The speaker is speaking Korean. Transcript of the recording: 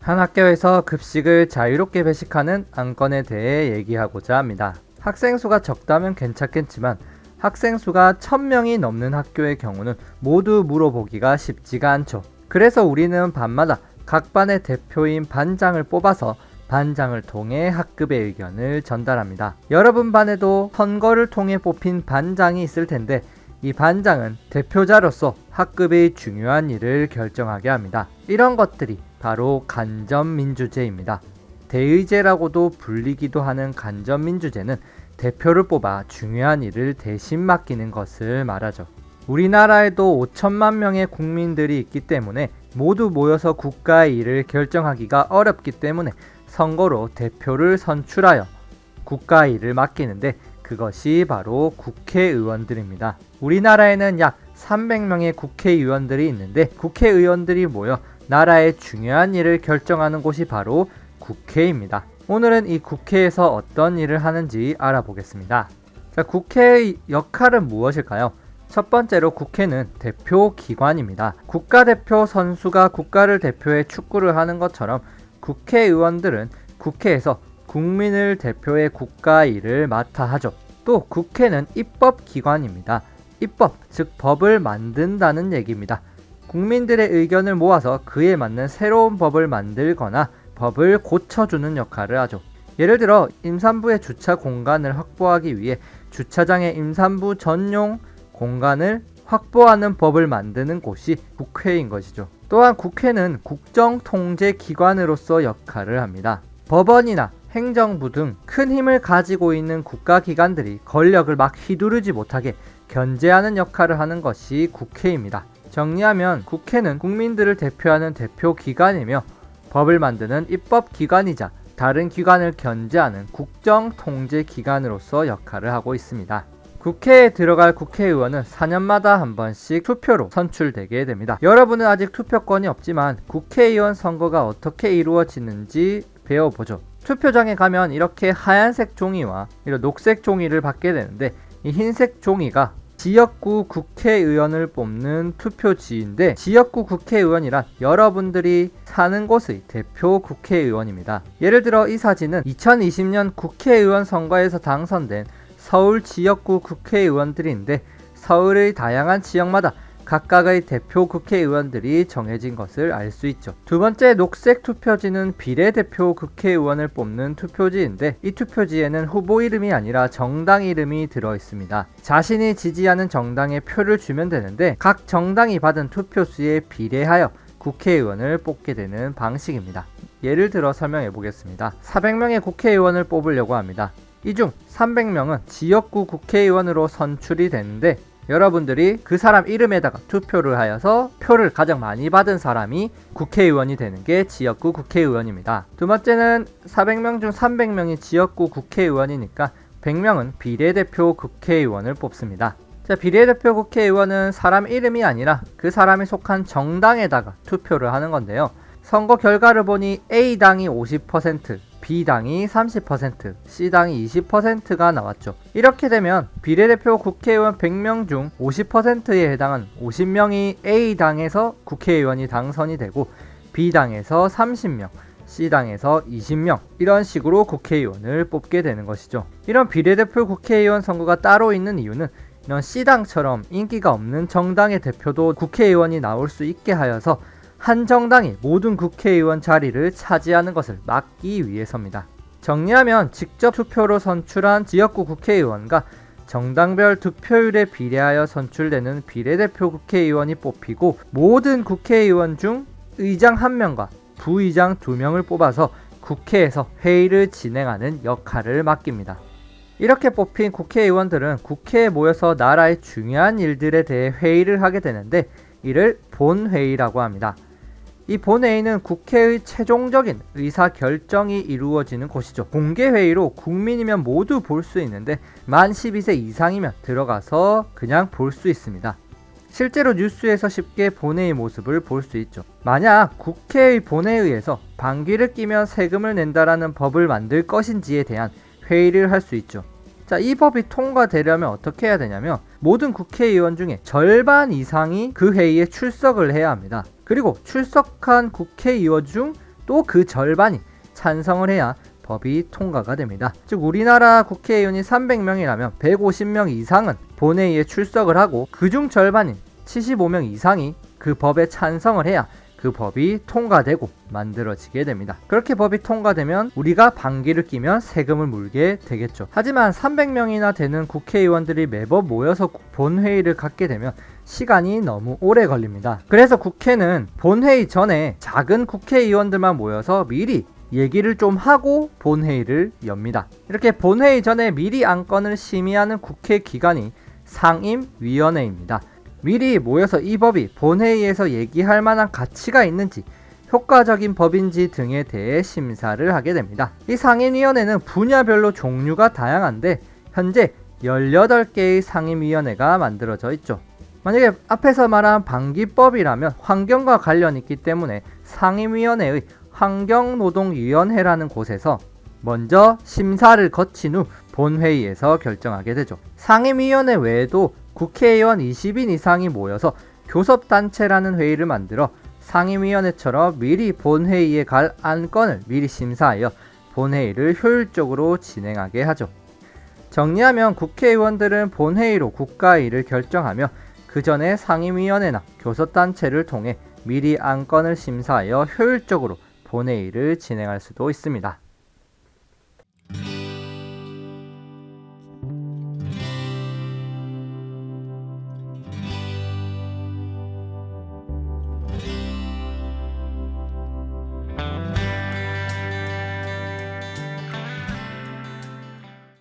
한 학교에서 급식을 자유롭게 배식하는 안건에 대해 얘기하고자 합니다. 학생 수가 적다면 괜찮겠지만 학생 수가 1000명이 넘는 학교의 경우는 모두 물어보기가 쉽지가 않죠. 그래서 우리는 반마다 각 반의 대표인 반장을 뽑아서 반장을 통해 학급의 의견을 전달합니다. 여러분 반에도 선거를 통해 뽑힌 반장이 있을 텐데 이 반장은 대표자로서 학급의 중요한 일을 결정하게 합니다. 이런 것들이 바로 간접민주제입니다. 대의제라고도 불리기도 하는 간접민주제는 대표를 뽑아 중요한 일을 대신 맡기는 것을 말하죠. 우리나라에도 5천만 명의 국민들이 있기 때문에 모두 모여서 국가의 일을 결정하기가 어렵기 때문에 선거로 대표를 선출하여 국가의 일을 맡기는데 그것이 바로 국회의원들입니다. 우리나라에는 약 300명의 국회의원들이 있는데 국회의원들이 모여 나라의 중요한 일을 결정하는 곳이 바로 국회입니다. 오늘은 이 국회에서 어떤 일을 하는지 알아보겠습니다. 자, 국회의 역할은 무엇일까요? 첫 번째로 국회는 대표기관입니다. 국가대표 선수가 국가를 대표해 축구를 하는 것처럼 국회의원들은 국회에서 국민을 대표해 국가 일을 맡아 하죠. 또 국회는 입법기관입니다. 입법, 즉 법을 만든다는 얘기입니다. 국민들의 의견을 모아서 그에 맞는 새로운 법을 만들거나 법을 고쳐주는 역할을 하죠. 예를 들어 임산부의 주차 공간을 확보하기 위해 주차장의 임산부 전용 공간을 확보하는 법을 만드는 곳이 국회인 것이죠. 또한 국회는 국정통제기관으로서 역할을 합니다. 법원이나 행정부 등 큰 힘을 가지고 있는 국가기관들이 권력을 막 휘두르지 못하게 견제하는 역할을 하는 것이 국회입니다. 정리하면 국회는 국민들을 대표하는 대표기관이며 법을 만드는 입법기관이자 다른 기관을 견제하는 국정통제기관으로서 역할을 하고 있습니다. 국회에 들어갈 국회의원은 4년마다 한 번씩 투표로 선출되게 됩니다. 여러분은 아직 투표권이 없지만 국회의원 선거가 어떻게 이루어지는지 배워보죠. 투표장에 가면 이렇게 하얀색 종이와 이런 녹색 종이를 받게 되는데 이 흰색 종이가 지역구 국회의원을 뽑는 투표지인데 지역구 국회의원이란 여러분들이 사는 곳의 대표 국회의원입니다. 예를 들어 이 사진은 2020년 국회의원 선거에서 당선된 서울 지역구 국회의원들인데 서울의 다양한 지역마다 각각의 대표 국회의원들이 정해진 것을 알 수 있죠. 두 번째 녹색 투표지는 비례대표 국회의원을 뽑는 투표지인데 이 투표지에는 후보 이름이 아니라 정당 이름이 들어 있습니다. 자신이 지지하는 정당에 표를 주면 되는데 각 정당이 받은 투표수에 비례하여 국회의원을 뽑게 되는 방식입니다. 예를 들어 설명해 보겠습니다. 400명의 국회의원을 뽑으려고 합니다. 이 중 300명은 지역구 국회의원으로 선출이 되는데 여러분들이 그 사람 이름에다가 투표를 하여서 표를 가장 많이 받은 사람이 국회의원이 되는 게 지역구 국회의원입니다. 두 번째는 400명 중 300명이 지역구 국회의원이니까 100명은 비례대표 국회의원을 뽑습니다. 자, 비례대표 국회의원은 사람 이름이 아니라 그 사람이 속한 정당에다가 투표를 하는 건데요. 선거 결과를 보니 A당이 50%, B당이 30%, C당이 20%가 나왔죠. 이렇게 되면 비례대표 국회의원 100명 중 50%에 해당한 50명이 A당에서 국회의원이 당선이 되고 B당에서 30명, C당에서 20명 이런 식으로 국회의원을 뽑게 되는 것이죠. 이런 비례대표 국회의원 선거가 따로 있는 이유는 이런 C당처럼 인기가 없는 정당의 대표도 국회의원이 나올 수 있게 하여서 한 정당이 모든 국회의원 자리를 차지하는 것을 막기 위해서입니다. 정리하면 직접 투표로 선출한 지역구 국회의원과 정당별 득표율에 비례하여 선출되는 비례대표 국회의원이 뽑히고 모든 국회의원 중 의장 1명과 부의장 2명을 뽑아서 국회에서 회의를 진행하는 역할을 맡깁니다. 이렇게 뽑힌 국회의원들은 국회에 모여서 나라의 중요한 일들에 대해 회의를 하게 되는데 이를 본회의라고 합니다. 이 본회의는 국회의 최종적인 의사결정이 이루어지는 곳이죠. 공개회의로 국민이면 모두 볼 수 있는데 만 12세 이상이면 들어가서 그냥 볼 수 있습니다. 실제로 뉴스에서 쉽게 본회의 모습을 볼 수 있죠. 만약 국회의 본회의에서 방귀를 뀌면 세금을 낸다라는 법을 만들 것인지에 대한 회의를 할 수 있죠. 자, 이 법이 통과되려면 어떻게 해야 되냐면 모든 국회의원 중에 절반 이상이 그 회의에 출석을 해야 합니다. 그리고 출석한 국회의원 중 또 그 절반이 찬성을 해야 법이 통과가 됩니다. 즉 우리나라 국회의원이 300명이라면 150명 이상은 본회의에 출석을 하고 그중 절반인 75명 이상이 그 법에 찬성을 해야 그 법이 통과되고 만들어지게 됩니다. 그렇게 법이 통과되면 우리가 방귀를 뀌면 세금을 물게 되겠죠. 하지만 300명이나 되는 국회의원들이 매번 모여서 본회의를 갖게 되면 시간이 너무 오래 걸립니다. 그래서 국회는 본회의 전에 작은 국회의원들만 모여서 미리 얘기를 좀 하고 본회의를 엽니다. 이렇게 본회의 전에 미리 안건을 심의하는 국회 기관이 상임위원회입니다. 미리 모여서 이 법이 본회의에서 얘기할 만한 가치가 있는지 효과적인 법인지 등에 대해 심사를 하게 됩니다. 이 상임위원회는 분야별로 종류가 다양한데 현재 18개의 상임위원회가 만들어져 있죠. 만약에 앞에서 말한 방귀법이라면 환경과 관련이 있기 때문에 상임위원회의 환경노동위원회라는 곳에서 먼저 심사를 거친 후 본회의에서 결정하게 되죠. 상임위원회 외에도 국회의원 20인 이상이 모여서 교섭단체라는 회의를 만들어 상임위원회처럼 미리 본회의에 갈 안건을 미리 심사하여 본회의를 효율적으로 진행하게 하죠. 정리하면 국회의원들은 본회의로 국가의 일을 결정하며 그 전에 상임위원회나 교섭단체를 통해 미리 안건을 심사하여 효율적으로 본회의를 진행할 수도 있습니다.